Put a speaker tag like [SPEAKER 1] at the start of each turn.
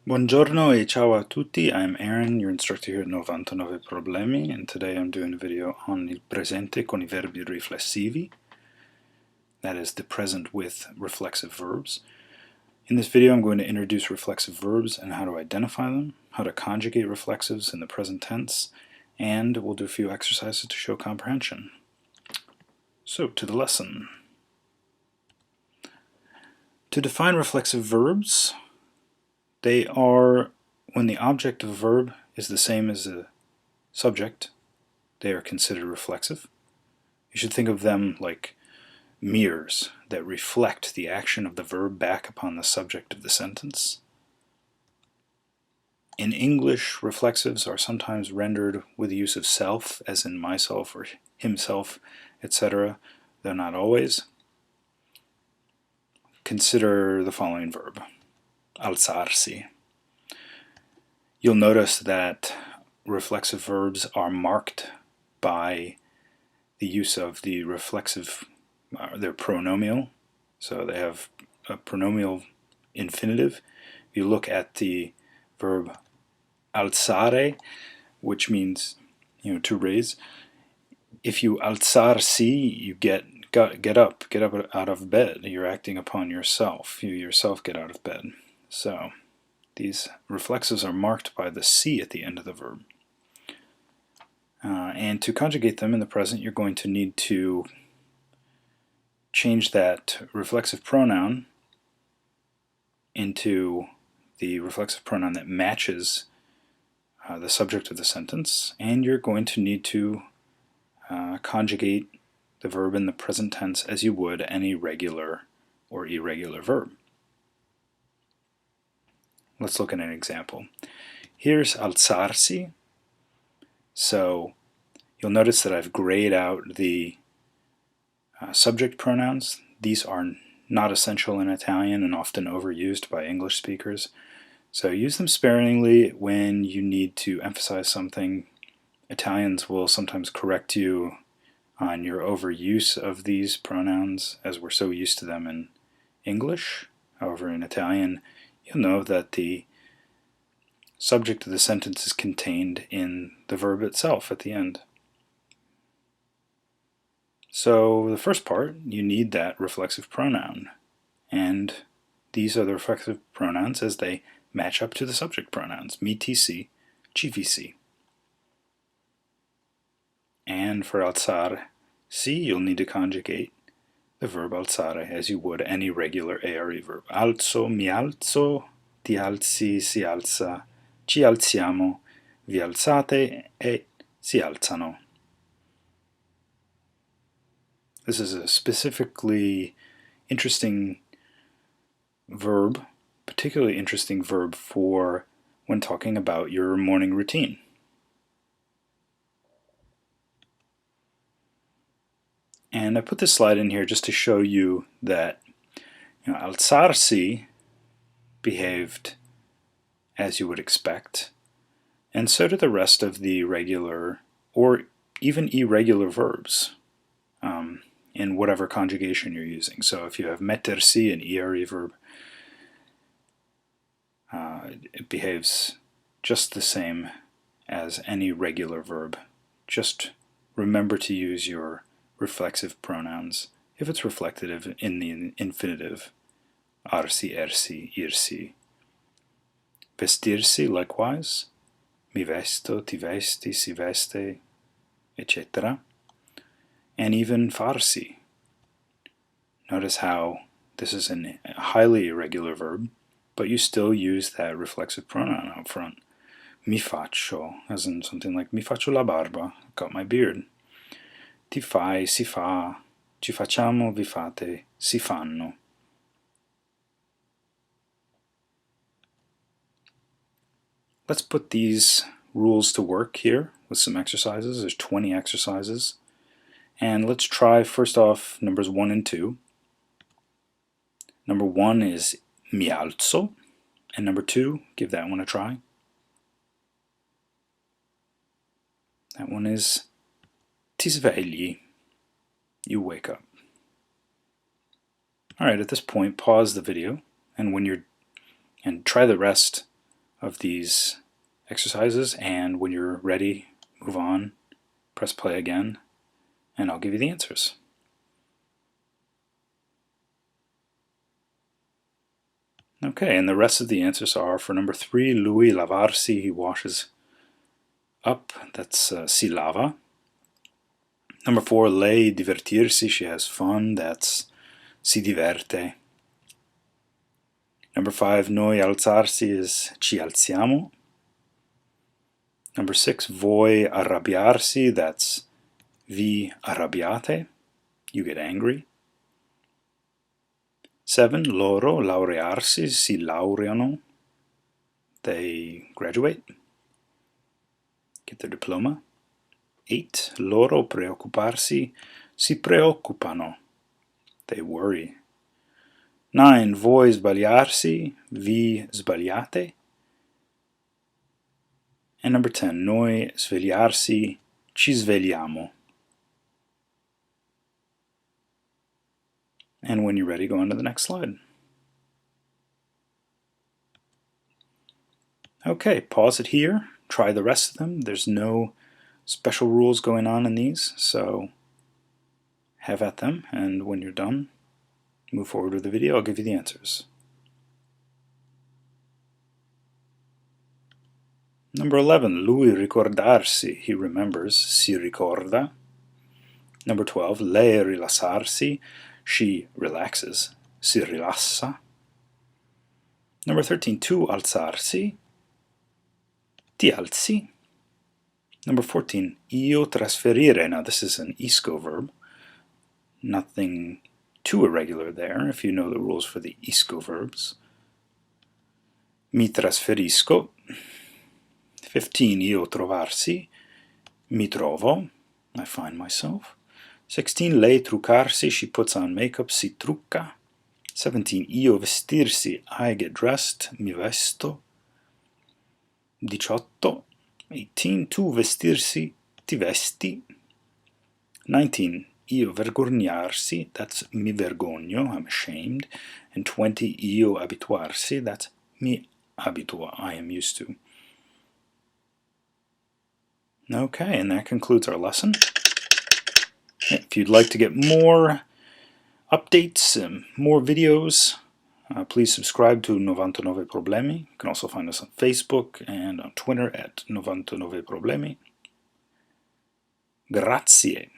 [SPEAKER 1] Buongiorno e ciao a tutti, I'm Aaron, your instructor here at 99 Problemi, and today I'm doing a video on il presente con I verbi riflessivi, that is the present with reflexive verbs. In this video I'm going to introduce reflexive verbs and how to identify them, how to conjugate reflexives in the present tense, and we'll do a few exercises to show comprehension. So, to the lesson. To define reflexive verbs, they are when the object of a verb is the same as the subject, they are considered reflexive. You should think of them like mirrors that reflect the action of the verb back upon the subject of the sentence. In English, reflexives are sometimes rendered with the use of self, as in myself or himself, etc., though not always. Consider the following verb, alzarsi. You'll notice that reflexive verbs are marked by the use of the reflexive, they're pronomial, so they have a pronomial infinitive. If you look at the verb alzare, which means to raise, if you alzarsi, you get up out of bed. You're acting upon yourself. You yourself get out of bed. So these reflexives are marked by the C at the end of the verb. And to conjugate them in the present, you're going to need to change that reflexive pronoun into the reflexive pronoun that matches the subject of the sentence, and you're going to need to conjugate the verb in the present tense as you would any regular or irregular verb. Let's look at an example. Here's alzarsi. So you'll notice that I've grayed out the subject pronouns. These are not essential in Italian and often overused by English speakers. So use them sparingly when you need to emphasize something. Italians will sometimes correct you on your overuse of these pronouns as we're so used to them in English. However, in Italian, you'll know that the subject of the sentence is contained in the verb itself at the end. So the first part, you need that reflexive pronoun, and these are the reflexive pronouns as they match up to the subject pronouns, mi, ti, si, ci, vi, si. And for alzar, si, you'll need to conjugate the verb alzare as you would any regular ARE verb. Alzo, mi alzo, ti alzi, si alza, ci alziamo, vi alzate e si alzano. This is a specifically interesting verb, particularly interesting verb for when talking about your morning routine. And I put this slide in here just to show you that alzarsi behaved as you would expect, and so do the rest of the regular or even irregular verbs in whatever conjugation you're using. So if you have mettersi, an ERE verb, it behaves just the same as any regular verb. Just remember to use your reflexive pronouns if it's reflective in the infinitive, arsi, ersi, irsi. Vestirsi, likewise, mi vesto, ti vesti, si veste, etc. And even farsi. Notice how this is a highly irregular verb, but you still use that reflexive pronoun up front. Mi faccio, as in something like mi faccio la barba, I've got my beard. Ti fai, si fa, ci facciamo, vi fate, si fanno. Let's put these rules to work here with some exercises. There's 20 exercises. And let's try first off numbers 1 and 2. Number 1 is mi alzo, and number 2, give that one a try. That one is ti svegli, you wake up. Alright, at this point, pause the video, and try the rest of these exercises, and when you're ready, move on, press play again, and I'll give you the answers. Okay, and the rest of the answers are for number 3, lui lavarsi, he washes up, that's si lava. Number 4, lei divertirsi, she has fun, that's si diverte. Number 5, noi alzarsi is ci alziamo. Number 6, voi arrabbiarsi, that's vi arrabbiate, you get angry. 7, loro laurearsi, si laureano, they graduate, get their diploma. 8, loro preoccuparsi, si preoccupano, they worry. 9, voi sbagliarsi, vi sbagliate. And number 10, noi svegliarsi, ci svegliamo. And when you're ready, go on to the next slide. Okay, pause it here. Try the rest of them. There's no special rules going on in these, so have at them. And when you're done, move forward with the video. I'll give you the answers. Number 11, lui ricordarsi, he remembers, si ricorda. Number 12, lei rilassarsi, she relaxes, si rilassa. Number 13, tu alzarsi, ti alzi. Number 14, io trasferire. Now this is an isco verb. Nothing too irregular there if you know the rules for the isco verbs. Mi trasferisco. 15, io trovarsi, mi trovo, I find myself. 16, lei truccarsi, she puts on makeup, si trucca. 17, io vestirsi, I get dressed, mi vesto. 18, tu vestirsi, ti vesti. 19, io vergognarsi, that's mi vergogno, I'm ashamed. And 20, io abituarsi, that's mi abituo, I am used to. Okay, and that concludes our lesson. If you'd like to get more updates and more videos, please subscribe to 99 Problemi. You can also find us on Facebook and on Twitter at 99 Problemi. Grazie.